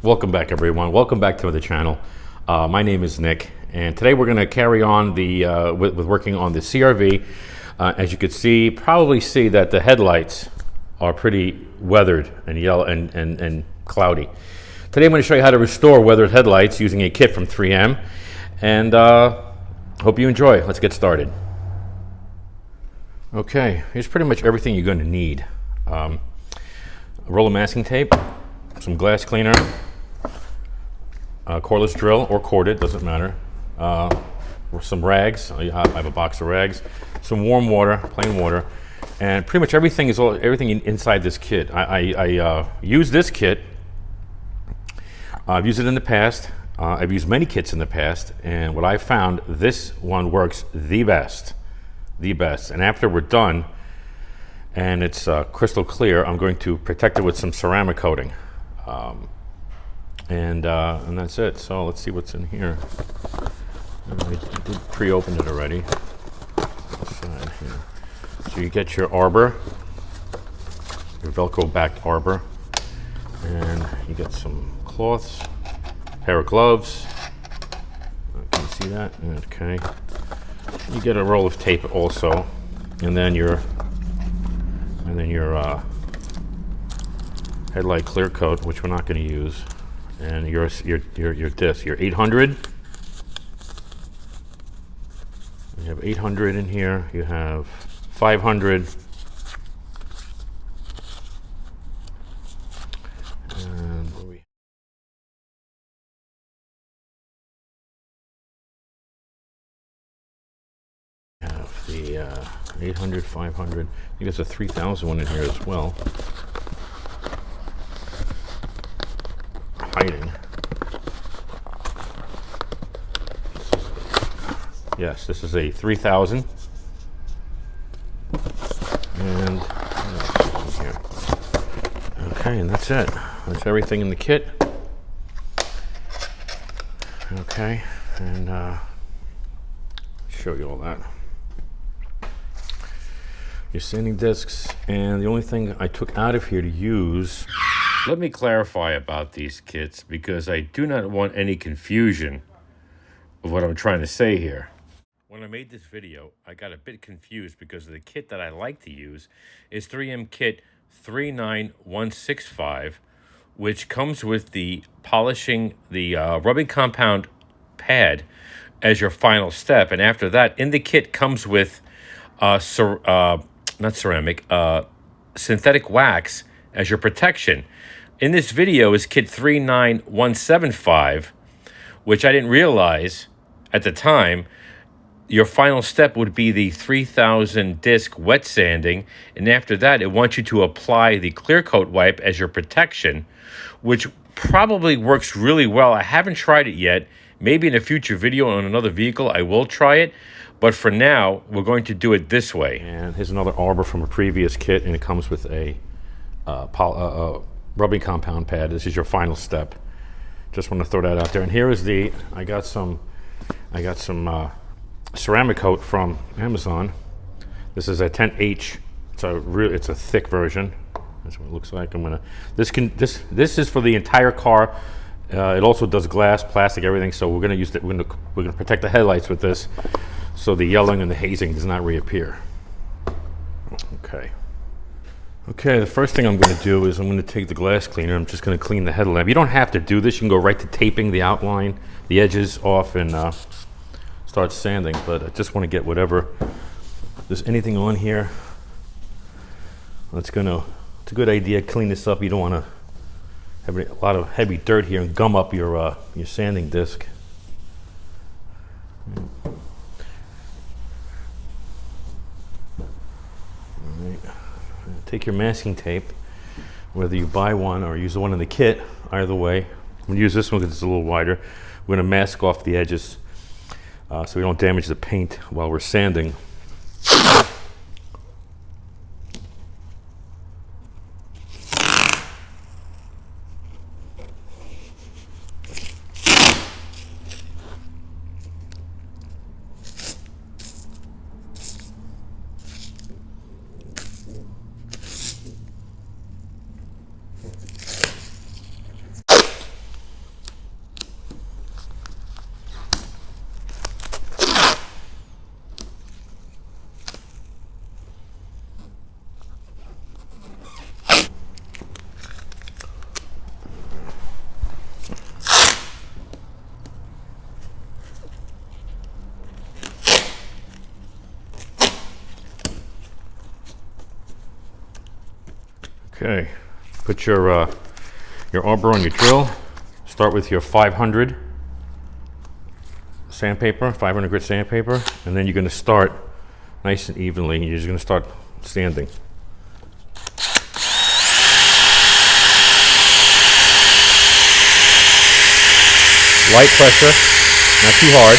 Welcome back, everyone. Welcome back to the channel. My name is Nick, and today we're going to carry on with working on the CRV. As you can see, probably see that the headlights are pretty weathered and yellow and cloudy. Today I'm going to show you how to restore weathered headlights using a kit from 3M, and hope you enjoy. Let's get started. Okay, here's pretty much everything you're going to need. A roll of masking tape, some glass cleaner, a cordless drill or corded, doesn't matter, some rags. I have a box of rags, some warm water, plain water, and pretty much everything inside this kit. I use this kit. I've used it in the past. I've used many kits in the past, and what I found, this one works the best. And after we're done and it's crystal clear, I'm going to protect it with some ceramic coating, and that's it. So let's see what's in here. I did pre-open it already. Inside here. So you get your arbor, your Velcro backed arbor, and you get some cloths, pair of gloves. Can you see that? Okay. You get a roll of tape also, and then your headlight clear coat, which we're not going to use, and your disc, your 800. You have 800 in here. You have 500. And what do we have? The 800, 500. I think there's a 3000 one in here as well. Hiding. Yes, this is a 3000. And what else is in here? Okay, and that's it. That's everything in the kit. Okay, and show you all that. Your sanding discs, and the only thing I took out of here to use. Let me clarify about these kits, because I do not want any confusion of what I'm trying to say here. When I made this video, I got a bit confused because the kit that I like to use is 3M Kit 39165, which comes with the rubbing compound pad as your final step. And after that, in the kit comes with synthetic wax as your protection. In this video is kit 39175, which I didn't realize at the time. Your final step would be the 3000 disc wet sanding, and after that it wants you to apply the clear coat wipe as your protection, which probably works really well. I haven't tried it yet. Maybe in a future video on another vehicle I will try it, but for now we're going to do it this way. And here's another arbor from a previous kit, and it comes with a rubbing compound pad. This is your final step. Just want to throw that out there. And here is I got some ceramic coat from Amazon. This is a 10H. It's a thick version. That's what it looks like. This is for the entire car. It also does glass, plastic, everything. So we're gonna use it. We're gonna protect the headlights with this, so the yellowing and the hazing does not reappear. Okay. Okay, the first thing I'm going to do is I'm going to take the glass cleaner. I'm just going to clean the headlamp. You don't have to do this. You can go right to taping the outline, the edges off, and start sanding. But I just want to get whatever. If there's anything on here, it's a good idea. Clean this up. You don't want to have a lot of heavy dirt here and gum up your sanding disc. All right. Take your masking tape, whether you buy one or use the one in the kit, either way. I'm going to use this one because it's a little wider. We're going to mask off the edges so we don't damage the paint while we're sanding. Okay, put your arbor on your drill. Start with your 500 sandpaper, 500 grit sandpaper, and then you're going to start nice and evenly. You're just going to start sanding. Light pressure, not too hard.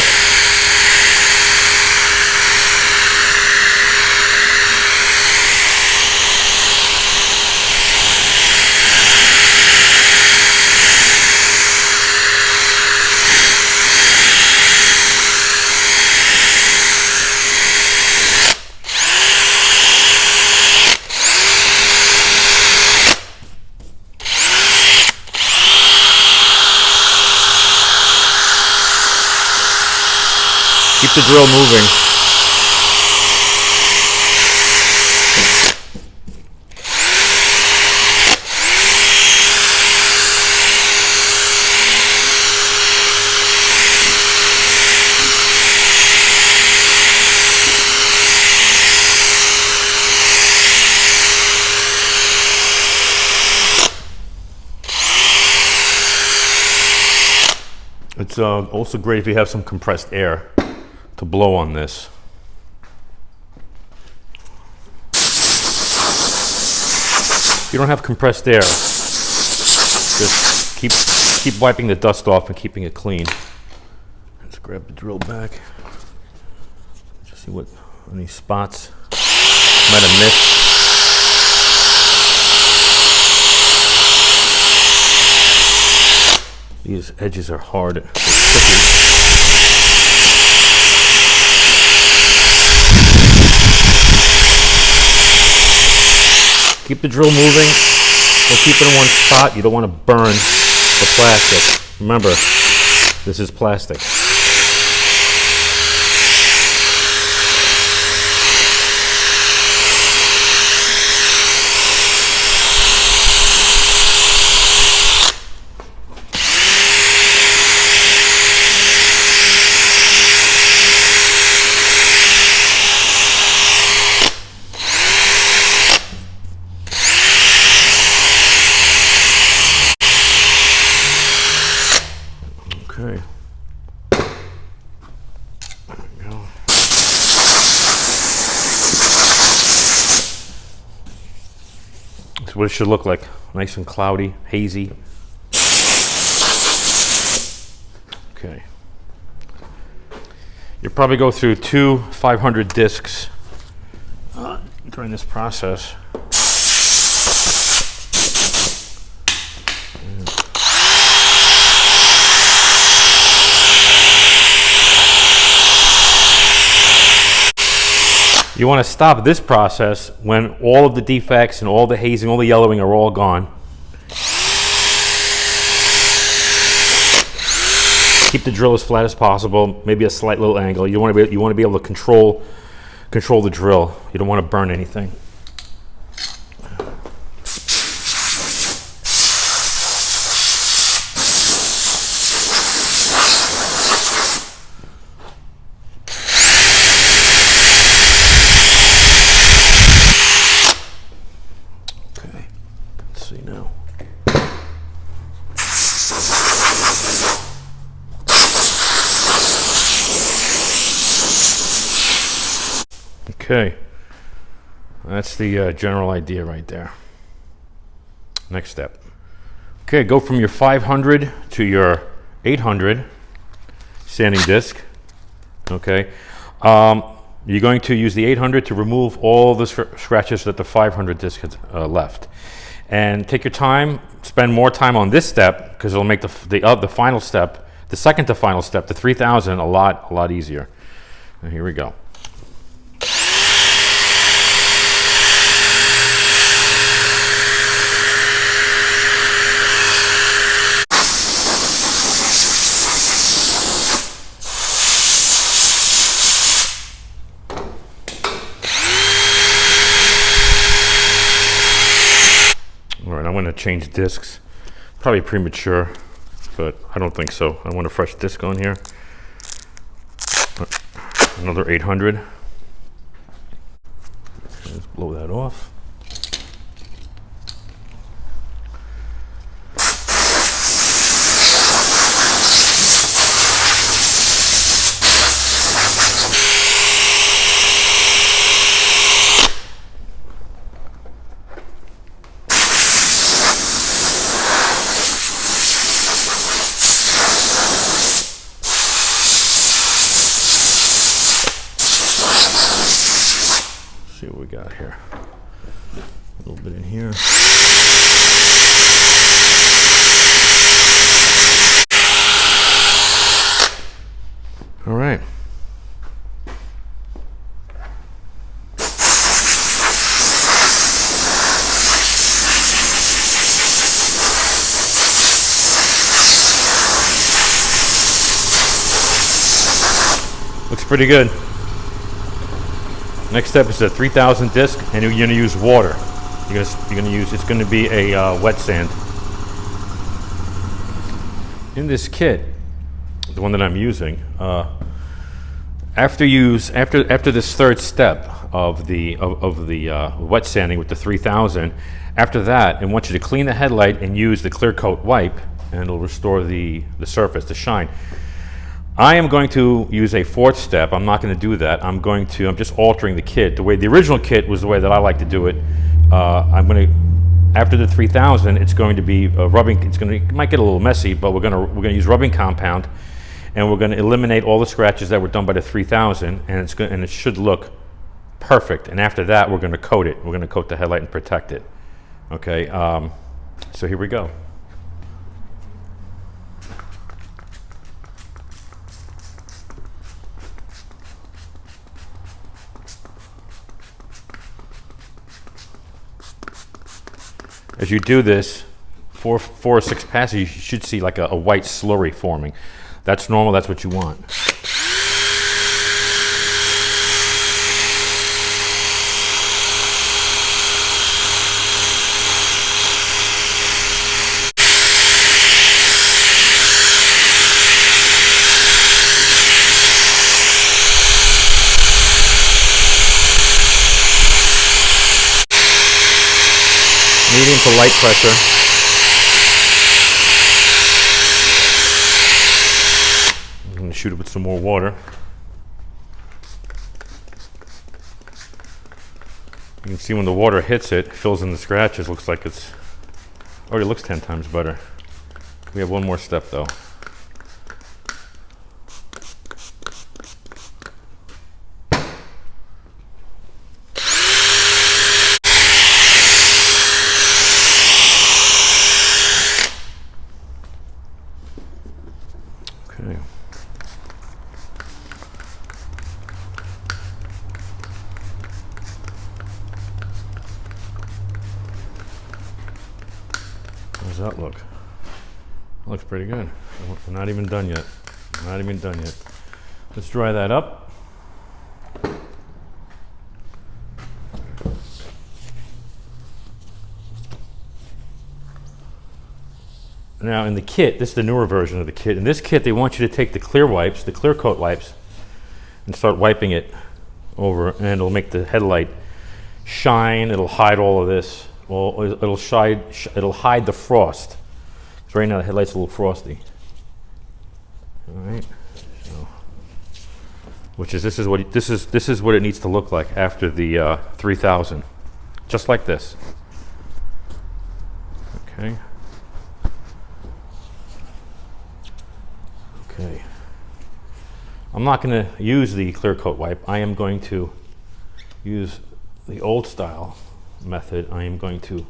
Keep the drill moving. It's also great if you have some compressed air to blow on this. If you don't have compressed air, just keep wiping the dust off and keeping it clean. Let's grab the drill back. Just see what any spots might have missed. These edges are hard. Keep the drill moving. Don't keep it in one spot. You don't want to burn the plastic. Remember, this is plastic. Okay. There we go. That's what it should look like. Nice and cloudy, hazy. Okay. You'll probably go through 2 500 discs during this process. You want to stop this process when all of the defects and all the hazing, all the yellowing are all gone. Keep the drill as flat as possible, maybe a slight little angle. You want to be able to control the drill. You don't want to burn anything. See now. Okay, that's the general idea right there. Next step. Okay, go from your 500 to your 800 sanding disc. Okay, you're going to use the 800 to remove all the scratches that the 500 disc has left. And take your time, spend more time on this step because it'll make the final step, the second to final step, the 3000, a lot easier. And here we go. All right, I'm going to change discs. Probably premature, but I don't think so. I want a fresh disc on here. Another 800. Let's blow that off. we got here? A little bit in here. All right. Looks pretty good. Next step is a 3000 disc, and you're going to use water. You're going to use. It's going to be a wet sand. In this kit, the one that I'm using, after this third step of the wet sanding with the 3000, after that, I want you to clean the headlight and use the clear coat wipe, and it'll restore the surface, the shine. I am going to use a fourth step. I'm not going to do that. I'm just altering the kit. The way the original kit was the way that I like to do it. After the 3000, it's going to be rubbing. It might get a little messy, but we're going to use rubbing compound, and we're going to eliminate all the scratches that were done by the 3000, and it should look perfect. And after that, we're going to coat it. We're going to coat the headlight and protect it. Okay. So here we go. As you do this, 4 or 6 passes, you should see like a white slurry forming. That's normal, that's what you want. Medium to light pressure. I'm going to shoot it with some more water. You can see when the water hits it, fills in the scratches, looks like it's already looks 10 times better. We have one more step though. Okay. How does that look? That looks pretty good. We're not even done yet. Not even done yet. Let's dry that up. Now in the kit, this is the newer version of the kit. In this kit, they want you to take the clear wipes, the clear coat wipes, and start wiping it over, and it'll make the headlight shine. It'll hide all of this. Well, it'll hide the frost. So right now the headlight's a little frosty. All right. So, this is what it needs to look like after the 3000, just like this. Okay. Okay. I'm not going to use the clear coat wipe. I am going to use the old style method. I am going to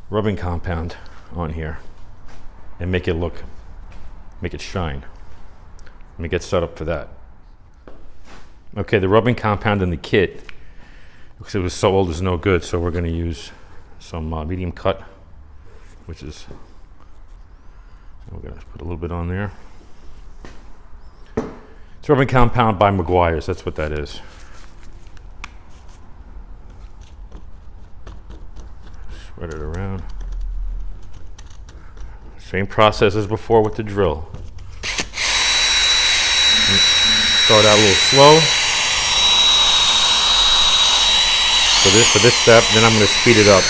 rubbing compound on here and make it shine. Let me get set up for that. Okay, the rubbing compound in the kit, because it was so old, is no good, so we're going to use some medium cut, which is, we're going to put a little bit on there. It's rubbing compound by Meguiar's, that's what that is. Spread it around. Same process as before with the drill. Start out a little slow. For this step, then I'm going to speed it up.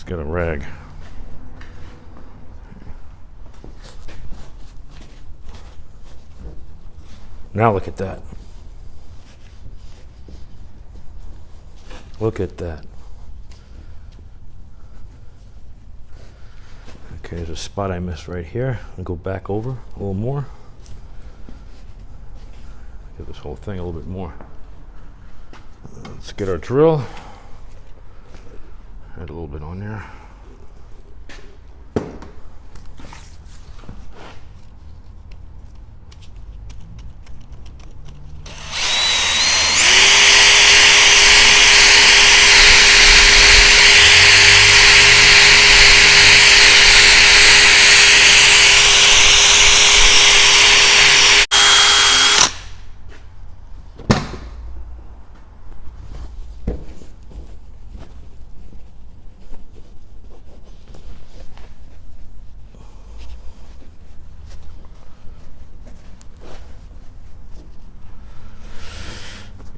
Let's get a rag. Now look at that. Look at that. Okay, there's a spot I missed right here. I'll go back over a little more. Give this whole thing a little bit more. Let's get our drill. Add a little bit on there.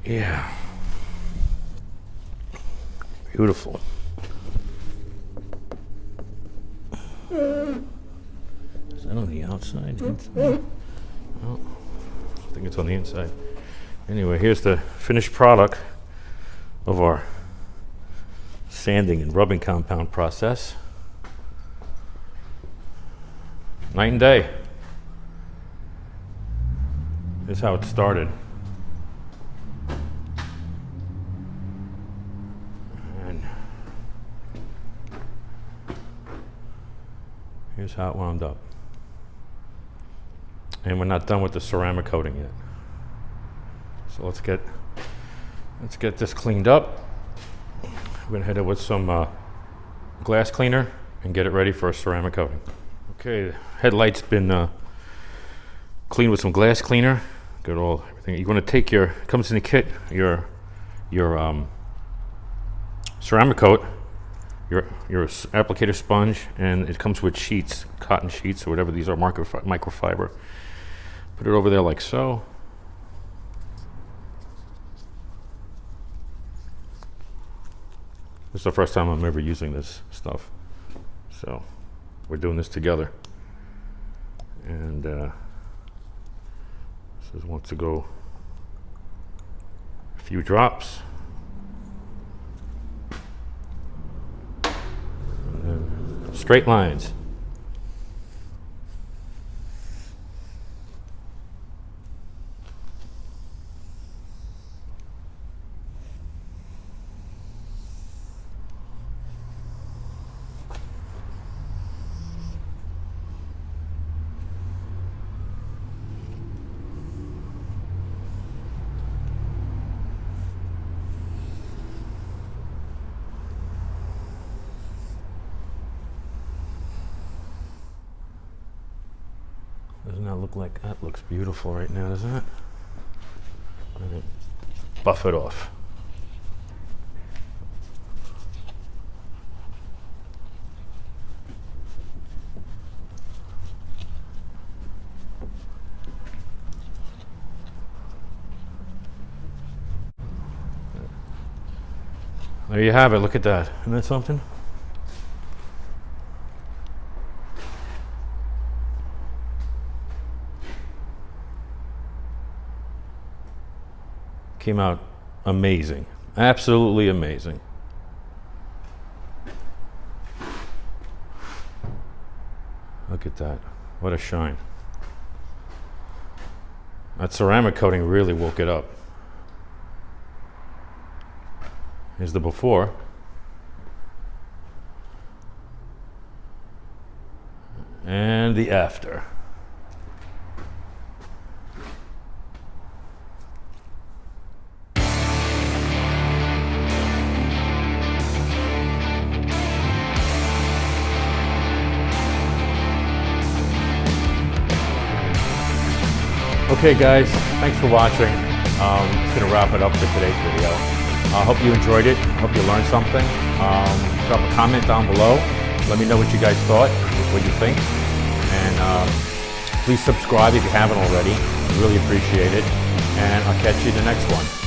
Yeah. Beautiful. Is that on the outside? Inside? Oh, I think it's on the inside. Anyway, here's the finished product of our sanding and rubbing compound process. Night and day. Here's how it started. Here's how it wound up. And we're not done with the ceramic coating yet. So let's get this cleaned up. We're gonna hit it with some glass cleaner and get it ready for a ceramic coating. Okay, the headlight's been cleaned with some glass cleaner. Got everything. You're gonna take it comes in the kit, your ceramic coat, your applicator sponge, and it comes with sheets, cotton sheets or whatever these are, microfiber. Put it over there like so. This is the first time I'm ever using this stuff, so we're doing this together. And this wants to go a few drops. Straight lines. Doesn't that look like that? Looks beautiful right now, doesn't it? All right. Buff it off. There you have it. Look at that. Isn't that something? Came out amazing. Absolutely amazing. Look at that. What a shine. That ceramic coating really woke it up. Here's the before. And the after. Okay guys, thanks for watching. Just gonna wrap it up for today's video. I hope you enjoyed it. I hope you learned something. Drop a comment down below. Let me know what you guys thought, what you think. And please subscribe if you haven't already. I really appreciate it. And I'll catch you in the next one.